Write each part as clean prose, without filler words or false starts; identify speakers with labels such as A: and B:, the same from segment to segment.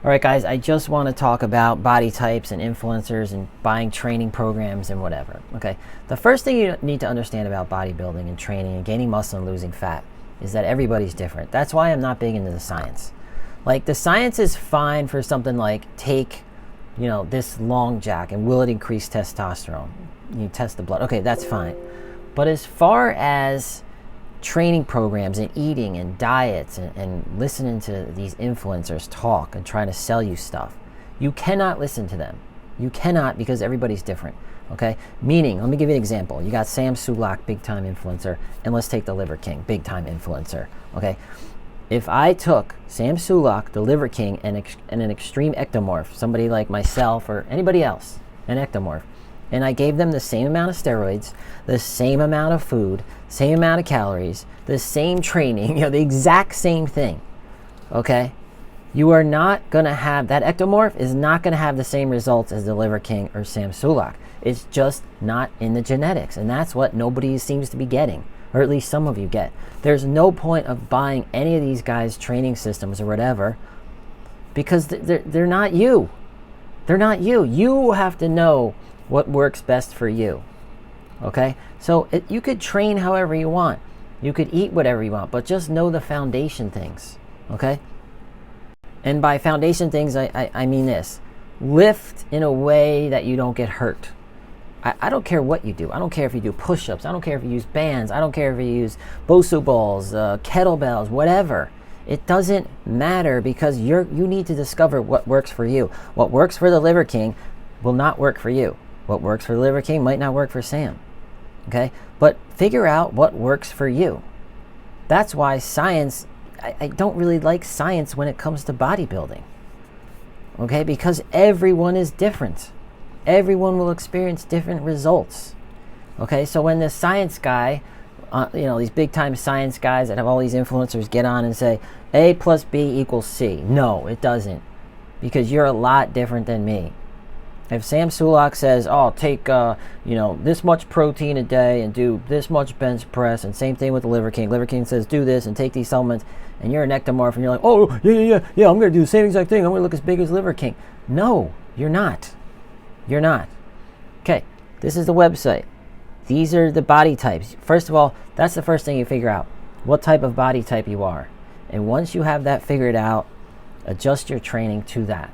A: All right, guys, I just want to talk about body types and influencers and buying training programs and whatever. Okay, the first thing you need to understand about bodybuilding and training and gaining muscle and losing fat is that everybody's different. That's why I'm not big into the science. Like, the science is fine for something like take, this long jack and will it increase testosterone? You test the blood. Okay, that's fine. But as far as training programs and eating and diets and listening to these influencers talk and trying to sell you stuff, you cannot listen to them. You cannot, because everybody's different. Okay, meaning, let me give you an example. You got Sam Sulak, big time influencer, and let's take the Liver King, big time influencer. Okay, if I took Sam Sulak, the Liver King, and an extreme ectomorph, somebody like myself or anybody else, an ectomorph, and I gave them the same amount of steroids, the same amount of food, same amount of calories, the same training, the exact same thing, okay? You are not going to have, that ectomorph is not going to have the same results as the Liver King or Sam Sulak. It's just not in the genetics, and that's what nobody seems to be getting, or at least some of you get. There's no point of buying any of these guys' training systems or whatever, because they're not you. They're not you. You have to know what works best for you. Okay, so you could train however you want, you could eat whatever you want, but just know the foundation things. Okay, and by foundation things I mean this: lift in a way that you don't get hurt. I don't care what you do. I don't care if you do push-ups, I don't care if you use bands, I don't care if you use Bosu balls, kettlebells, whatever. It doesn't matter, because you need to discover what works for you. What works for the Liver King will not work for you. What works for the Liver King might not work for Sam. Okay? But figure out what works for you. That's why science, I don't really like science when it comes to bodybuilding. Okay? Because everyone is different. Everyone will experience different results. Okay? So when the science guy, these big time science guys that have all these influencers get on and say, A plus B equals C. No, it doesn't. Because you're a lot different than me. If Sam Sulak says, oh, take this much protein a day and do this much bench press, and same thing with the Liver King. Liver King says, do this and take these supplements, and you're an ectomorph and you're like, oh, yeah, I'm going to do the same exact thing. I'm going to look as big as Liver King. No, you're not. You're not. Okay, this is the website. These are the body types. First of all, that's the first thing you figure out, what type of body type you are. And once you have that figured out, adjust your training to that.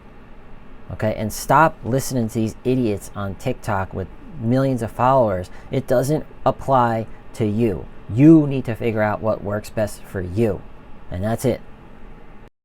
A: Okay, and stop listening to these idiots on TikTok with millions of followers. It doesn't apply to you. You need to figure out what works best for you. And that's it.